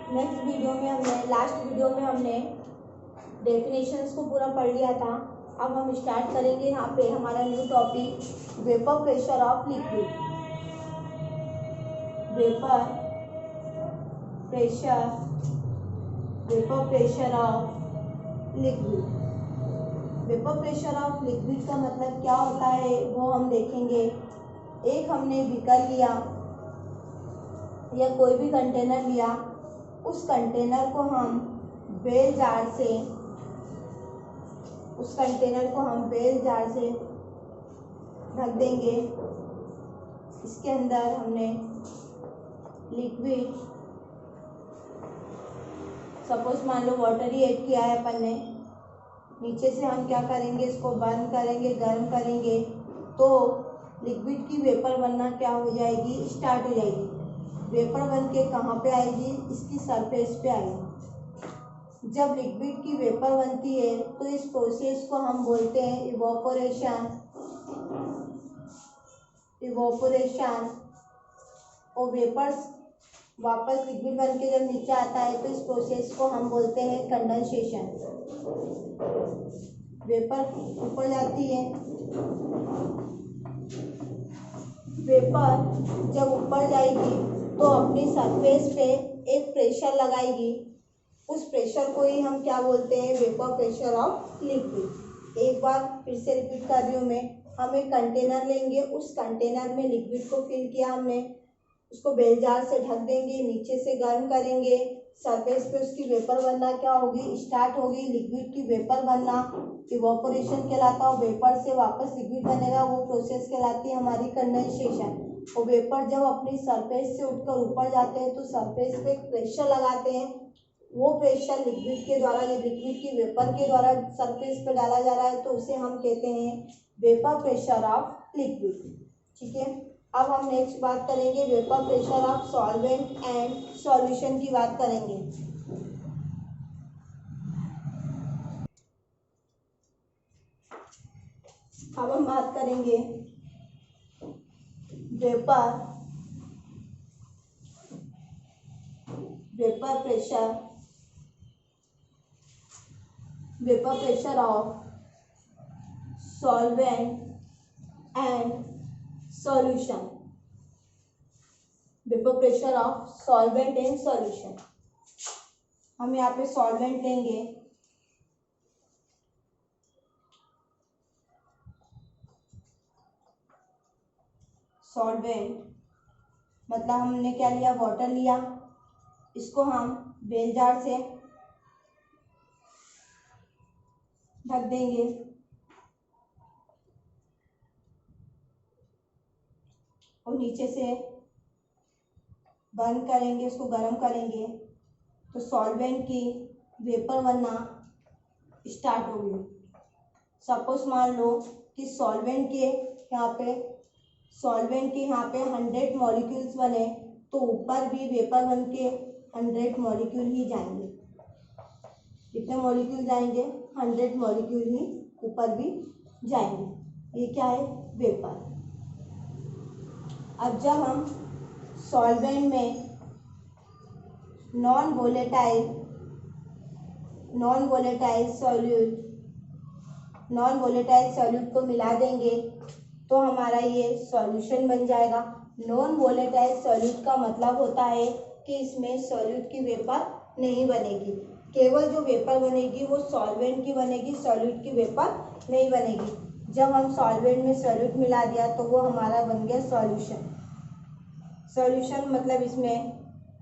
Next video में last video में हमने डेफिनेशंस को पूरा पढ़ लिया था। अब हम स्टार्ट करेंगे यहाँ पे हमारा new topic vapour pressure of liquid. Vapour pressure of liquid. Vapour pressure of liquid का मतलब क्या होता है वो हम देखेंगे। एक हमने बीकर लिया या कोई भी कंटेनर लिया, उस कंटेनर को हम बेल जार से ढक देंगे। इसके अंदर हमने लिक्विड, सपोज मान लो वाटर ही ऐड किया है अपन ने। नीचे से हम क्या करेंगे, इसको बंद करेंगे, गर्म करेंगे, तो लिक्विड की वेपर बनना क्या हो जाएगी, स्टार्ट हो जाएगी। वेपर बन के कहाँ पे आएगी, इसकी सरफेस पे आएगी। जब लिक्विड की वेपर बनती है तो इस प्रोसेस को हम बोलते हैं इवोपोरेशन। और वेपर्स वापस लिक्विड बन के जब नीचे आता है तो इस प्रोसेस को हम बोलते हैं कंडेंसेशन। वेपर ऊपर जाती है, वेपर जब ऊपर जाएगी तो अपनी सरफेस पे एक प्रेशर लगाएगी। उस प्रेशर को ही हम क्या बोलते हैं, वेपर प्रेशर ऑफ लिक्विड। एक बार फिर से रिपीट कर रही हूँ मैं। हम एक कंटेनर लेंगे, उस कंटेनर में लिक्विड को फिल किया हमने, उसको बेल जार से ढक देंगे, नीचे से गर्म करेंगे, सरफेस पे उसकी वेपर बनना क्या होगी, स्टार्ट होगी। लिक्विड की वेपर बनना इवोपोरेशन कहलाता है। वेपर से वापस लिक्विड बनेगा, वो प्रोसेस कहलाती है हमारी कंडेंसेशन। और वेपर जब अपनी सरफेस से उठकर ऊपर जाते हैं तो सरफेस पे प्रेशर लगाते हैं। वो प्रेशर लिक्विड के द्वारा, जब लिक्विड की वेपर के द्वारा सरफेस पे डाला जा रहा है तो उसे हम कहते हैं वेपर प्रेशर ऑफ लिक्विड। ठीक है, अब हम नेक्स्ट बात करेंगे vapour pressure of solvent and solution की बात करेंगे। अब हम बात करेंगे vapour pressure of solvent and solution. Vapour pressure of solvent and solution. हम यहाँ पे सॉल्वेंट लेंगे, सॉल्वेंट मतलब हमने क्या लिया, वाटर लिया। इसको हम बेल जार से ढक देंगे, और नीचे से बंद करेंगे, उसको गर्म करेंगे, तो सॉल्वेंट की वेपर बनना स्टार्ट होगी। सपोज मान लो कि सॉल्वेंट के यहाँ पे 100 मॉलिक्यूल्स बने, तो ऊपर भी वेपर बन के 100 मॉलिक्यूल ही जाएंगे। कितने मॉलिक्यूल जाएंगे, 100 मॉलिक्यूल ही ऊपर भी जाएंगे। ये क्या है, वेपर। अब जब हम सॉल्वेंट में नॉन वोलेटाइल सॉल्यूट को मिला देंगे तो हमारा ये सॉल्यूशन बन जाएगा। नॉन वोलेटाइल सॉल्यूट का मतलब होता है कि इसमें सॉल्यूट की वेपर नहीं बनेगी, केवल जो वेपर बनेगी वो सॉल्वेंट की बनेगी, सॉल्यूट की वेपर नहीं बनेगी। जब हम सॉल्वेंट में सॉल्यूट मिला दिया तो वो हमारा बन गया सॉल्यूशन मतलब इसमें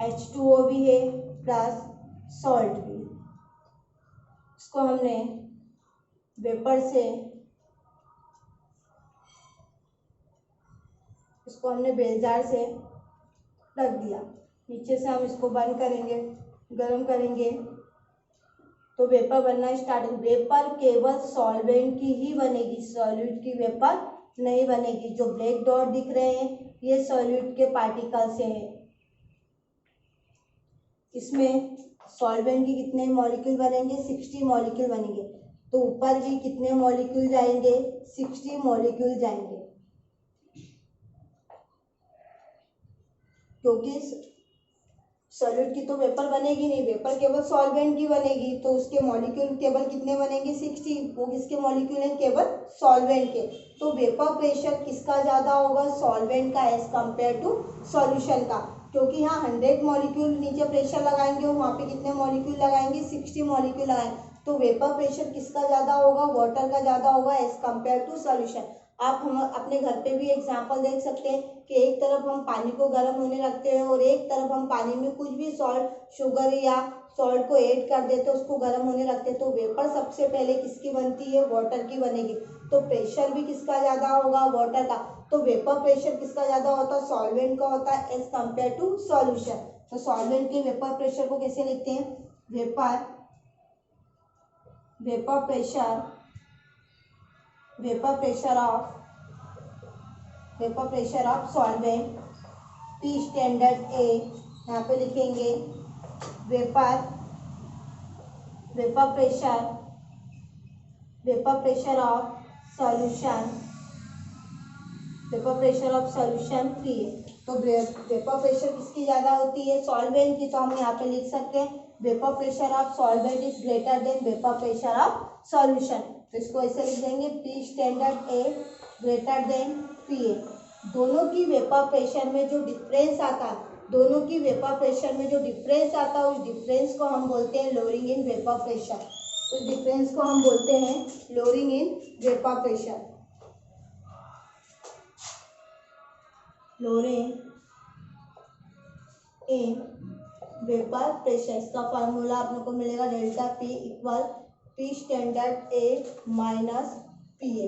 H2O भी है प्लस सॉल्ट भी। इसको हमने वेपर से, इसको हमने बेल जार से रख दिया। नीचे से हम इसको बंद करेंगे, गर्म करेंगे, तो वेपर बनना स्टार्ट। वेपर केवल सॉल्वेंट की ही बनेगी, सॉल्यूट की वेपर नहीं बनेगी। जो ब्लैक डॉट दिख रहे हैं ये सॉल्यूट के पार्टिकल्स हैं। इसमें सॉल्वेंट की कितने मॉलिक्यूल बनेंगे, 60 मॉलिक्यूल बनेंगे। तो ऊपर भी कितने मॉलिक्यूल जाएंगे, 60 मॉलिक्यूल जाएंगे, क्योंकि सॉलिड की तो वेपर बनेगी नहीं, वेपर केवल सॉल्वेंट की बनेगी, तो उसके मॉलिक्यूल केवल कितने बनेंगे 60, वो किसके मॉलिक्यूल हैं केवल सॉल्वेंट के। तो वेपर प्रेशर किसका ज़्यादा होगा, सॉल्वेंट का एज कंपेयर टू सॉल्यूशन का, क्योंकि यहाँ 100 मॉलिक्यूल नीचे प्रेशर लगाएंगे और वहाँ पे कितने मॉलिक्यूल लगाएंगे 60 मॉलिक्यूल लगाएंगे, तो वेपर प्रेशर किसका ज़्यादा होगा, वाटर का ज़्यादा होगा एज कंपेयर टू सॉल्यूशन। आप हम अपने घर पे भी एग्जांपल देख सकते हैं कि एक तरफ हम पानी को गर्म होने रखते हैं और एक तरफ हम पानी में कुछ भी सॉल्ट, शुगर या सॉल्ट को ऐड कर देते हैं, उसको गर्म होने रखते हैं, तो वेपर सबसे पहले किसकी बनती है, वाटर की बनेगी, तो प्रेशर भी किसका ज़्यादा होगा, वाटर का। तो वेपर प्रेशर किसका ज़्यादा होता है, सॉल्वेंट का होता है एज कंपेयर टू सॉल्यूशन। तो सॉल्वेंट के वेपर प्रेशर को कैसे लिखते हैं, vapour pressure vapour pressure of solvent P standard A, यहाँ पे लिखेंगे vapour pressure of solution P। तो वेपर प्रेशर किसकी ज़्यादा होती है, सॉल्वेंट की, तो हम यहाँ पे लिख सकते हैं vapour pressure of solvent is greater than vapour pressure of solution. तो इसको ऐसे लिख देंगे P standard A greater than PA। दोनों की वेपर प्रेशर में जो डिफरेंस आता है, उस डिफरेंस को हम बोलते हैं लोअरिंग इन वेपर प्रेशर। उस डिफरेंस को हम बोलते हैं lowering in vapour pressure. Lowering in vapour pressure, इसका फार्मूला आप लोग को मिलेगा delta P equal P standard A minus PA।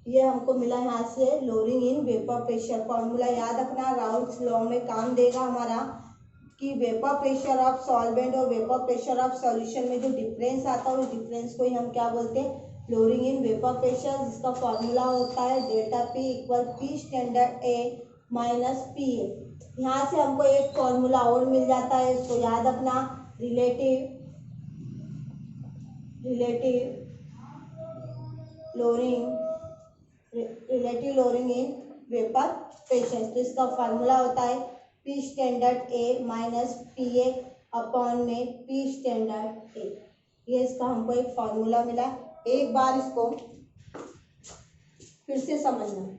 ये हमको मिला यहाँ से lowering in vapour pressure. Formula याद रखना, राउल्ट्स लॉ में काम देगा हमारा कि वेपर प्रेशर ऑफ सॉल्वेंट और वेपर प्रेशर ऑफ सॉल्यूशन में जो डिफरेंस आता है, उस डिफरेंस को ही हम क्या बोलते हैं, लोअरिंग इन वेपर प्रेशर, जिसका फार्मूला होता है delta P equal P standard A minus PA। यहाँ से हमको एक फॉर्मूला और मिल जाता है, इसको याद रखना, relative lowering in vapour pressure. तो इसका फार्मूला होता है P standard A minus PA upon में P स्टैंडर्ड A। ये इसका हमको एक फार्मूला मिला। एक बार इसको फिर से समझना,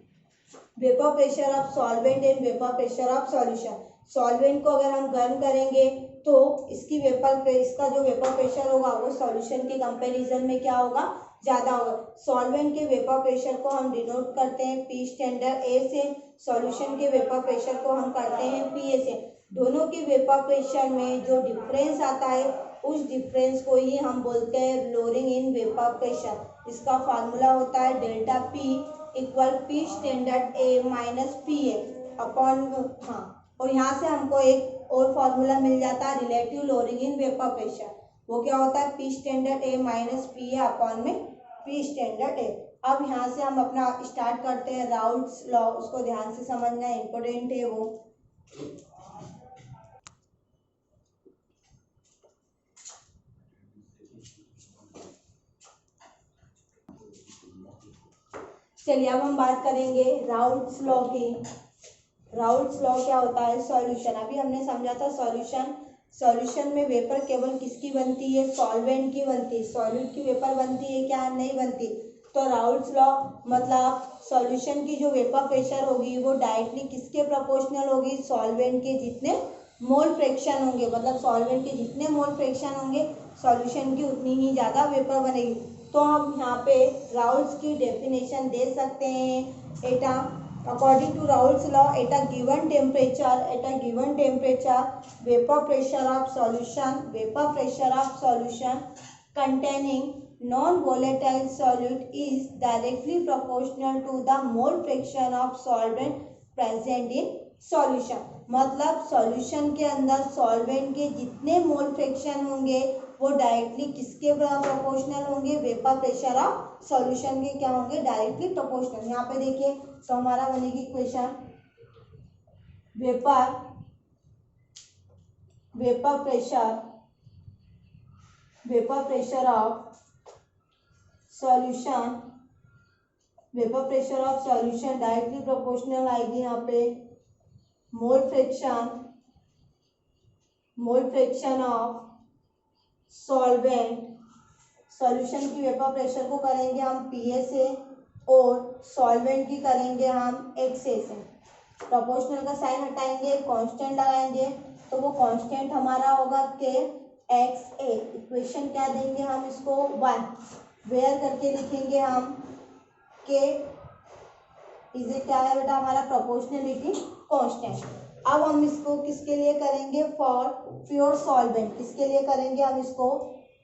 vapour pressure of solvent and vapour pressure of solution. Solvent को अगर हम गर्म करेंगे तो इसका जो वेपर प्रेशर होगा वो सॉल्यूशन के कंपैरिजन में क्या होगा, ज़्यादा होगा। सॉल्वेंट के वेपर प्रेशर को हम डिनोट करते हैं P स्टैंडर्ड A से, सॉल्यूशन के वेपर प्रेशर को हम करते हैं PA से। दोनों के वेपर प्रेशर में जो डिफरेंस आता है, उस डिफरेंस को ही हम बोलते हैं लोअरिंग इन वेपर प्रेशर। इसका फार्मूला होता है delta P equal P standard A minus PA upon, और यहाँ से हमको एक और फॉर्मूला मिल जाता है relative lowering in vapour pressure. वो क्या होता है, P standard A minus PA upon में P स्टैंडर्ड A। अब यहाँ से हम अपना स्टार्ट करते हैं राउल्ट्स लॉ, उसको ध्यान से समझना, इम्पोर्टेंट है वो। चलिए अब हम बात करेंगे राउल्ट्स लॉ की। राउल्ट्स लॉ क्या होता है, सॉल्यूशन। अभी हमने समझा था सॉल्यूशन में वेपर केवल किसकी बनती है, सॉल्वेंट की बनती है। सॉल्यूट की वेपर बनती है क्या, नहीं बनती। तो राउल्ट्स लॉ मतलब सॉल्यूशन की जो वेपर प्रेशर होगी वो डायरेक्टली किसके प्रोपोर्शनल होगी, सॉल्वेंट के जितने मोल फ्रैक्शन होंगे, मतलब सॉल्वेंट के जितने मोल फ्रैक्शन होंगे सॉल्यूशन की उतनी ही ज़्यादा वेपर बनेगी। तो हम यहाँ पे राउल्ट्स की डेफिनेशन दे सकते हैं। एटा according to Raoult's law, at a given temperature vapor pressure of solution containing non-volatile solute is directly proportional to the mole fraction of solvent present in solution। मतलब सॉल्यूशन के अंदर सॉल्वेंट के जितने mole fraction होंगे वो directly किसके proportional होंगे, vapour pressure of solution के क्या होंगे, डायरेक्टली प्रोपोर्शनल। यहाँ पे देखिए तो हमारा बनेगी equation vapour pressure of solution directly proportional आएगी यहाँ पे mole fraction mole fraction of solvent, solution की वेपर प्रेशर को करेंगे हम PA से और सॉल्वेंट की करेंगे हम XA से। प्रोपोर्शनल का साइन हटाएंगे, कांस्टेंट लगाएंगे, तो वो कांस्टेंट हमारा होगा K XA। इक्वेशन क्या देंगे हम इसको 1, वेयर करके लिखेंगे हम K इसे क्या है बेटा हमारा प्रोपोर्शनलिटी कांस्टेंट। अब हम इसको किसके लिए करेंगे, फॉर प्योर सॉल्वेंट, किसके लिए करेंगे हम इसको,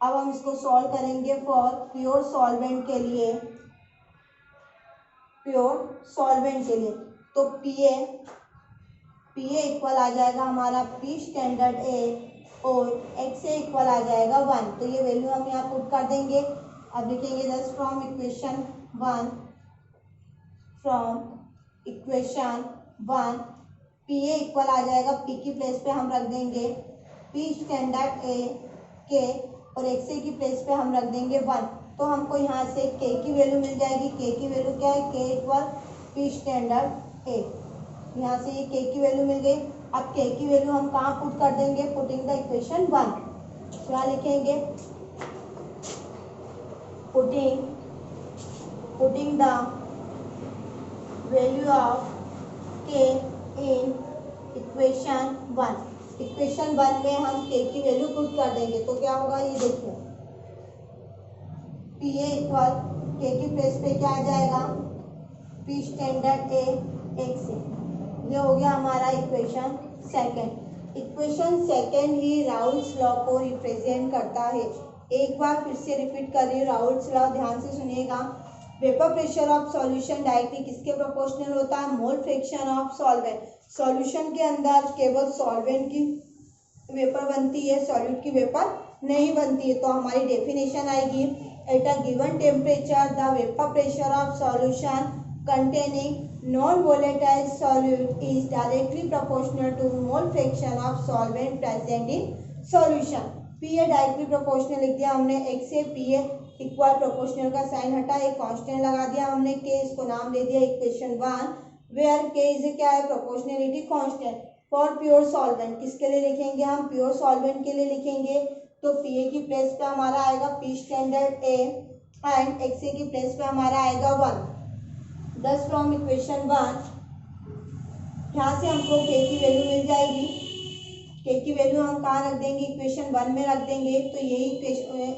अब हम इसको सॉल्व करेंगे फॉर प्योर सॉल्वेंट के लिए, प्योर सॉल्वेंट के लिए। तो PA इक्वल आ जाएगा हमारा P स्टैंडर्ड A और XA इक्वल आ जाएगा 1। तो ये वैल्यू हम यहाँ पुट कर देंगे। अब लिखेंगे दस फ्रॉम इक्वेशन 1 PA इक्वल आ जाएगा, P की प्लेस पे हम रख देंगे P स्टैंडर्ड A K और XA की प्लेस पे हम रख देंगे 1। तो हमको यहाँ से K की वैल्यू मिल जाएगी। K की वैल्यू क्या है, K equal P standard A। यहाँ से ये K की वैल्यू मिल गई। अब K की वैल्यू हम कहाँ पुट कर देंगे, पुटिंग द इक्वेशन 1। तो यहाँ लिखेंगे putting the value of K in equation 1। Equation 1 में हम K की वैल्यू पुट कर देंगे तो क्या होगा, ये देखिए PA इक्वल K की प्लेस पे क्या आ जाएगा, P स्टैंडर्ड A XA। ये हो गया हमारा इक्वेशन सेकंड। इक्वेशन सेकंड ही राउल्स लॉ को रिप्रेजेंट करता है। एक बार फिर से रिपीट कर रही हूँ, राउल्स लॉ ध्यान से सुनिएगा। Vapour pressure of solution directly किसके प्रोपोर्शनल होता है, मोल फ्रैक्शन ऑफ सॉल्वेंट। सॉल्यूशन के अंदर केवल सॉल्वेंट की वेपर बनती है, सॉल्यूट की वेपर नहीं बनती है। तो हमारी डेफिनेशन आएगी, at a given temperature the vapour pressure of solution containing non-volatile solute is directly proportional to mole fraction of solvent present in solution। PA directly proportional लिख दिया हमने, X से PA इक्वल प्रोपोर्शनल का sign हटा, एक constant लगा दिया हमने K, इसको नाम दे दिया इक्वेशन 1, वेयर K इज क्या है, proportionality constant. For pure solvent किसके लिए लिखेंगे हम, प्योर सॉल्वेंट के लिए लिखेंगे। तो PA की प्लेस पे हमारा आएगा P standard A and XA की प्लेस पे हमारा आएगा 1। दस फ्रॉम इक्वेशन 1 यहाँ से हमको K की वैल्यू मिल जाएगी। K की वैल्यू हम कहाँ रख देंगे, इक्वेशन 1 में रख देंगे। तो यही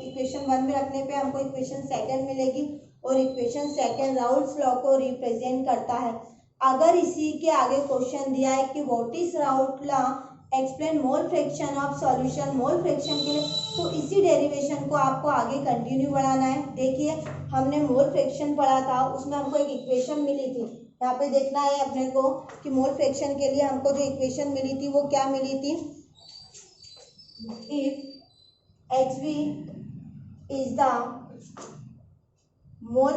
इक्वेशन 1 में रखने पे हमको इक्वेशन सेकंड मिलेगी और इक्वेशन सेकंड राउल्स लॉ को रिप्रेजेंट करता है। अगर इसी के आगे क्वेश्चन दिया है कि what is Raoult's law, explain mole fraction of solution, mole fraction के लिए, तो इसी डेरिवेशन को आपको आगे कंटिन्यू बढ़ाना है। देखिए हमने मोल फ्रैक्शन पढ़ा था, उसमें हमको एक इक्वेशन मिली थी। यहाँ पे देखना है अपने को कि मोल फ्रैक्शन के लिए हमको जो इक्वेशन मिली थी वो क्या मिली थी, if XV is the mole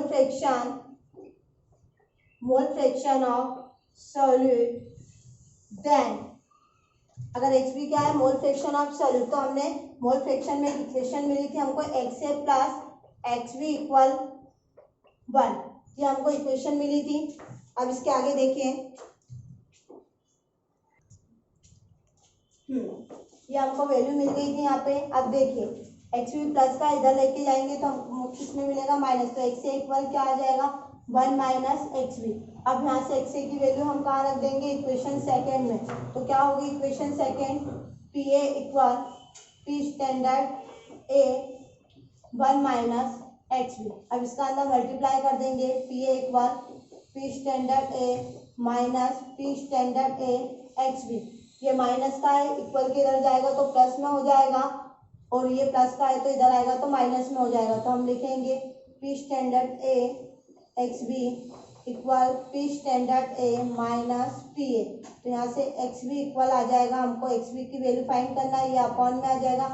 fraction of solute, then अगर XV क्या है, मोल फ्रैक्शन ऑफ सॉल्यूट, तो हमने मोल फ्रैक्शन में इक्वेशन मिली थी हमको XA प्लस XV इक्वल 1, ये हमको इक्वेशन मिली थी। अब इसके आगे देखिए, ये हमको वैल्यू मिल गई थी यहाँ पे। अब देखिए XV प्लस का इधर लेके जाएंगे तो हम किसमें मिलेगा, माइनस, तो XA इक्वल क्या आ जाएगा, 1 माइनस XV। अब यहाँ से XA की वैल्यू हम कहाँ रख देंगे, इक्वेशन सेकेंड में। तो क्या होगी equation second, PA equal P standard A 1 minus XV। अब इसका अंदर मल्टीप्लाई कर देंगे, PA equal P standard A minus P standard A XV। ये माइनस का है, इक्वल के इधर जाएगा तो प्लस में हो जाएगा, और ये प्लस का है तो इधर आएगा तो माइनस में हो जाएगा। तो हम लिखेंगे P standard A XV equal P standard A minus PA। तो यहाँ से XV इक्वल आ जाएगा, हमको XV की वैल्यू फाइंड करना है, ये अपॉन में आ जाएगा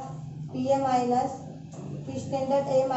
PA minus P standard A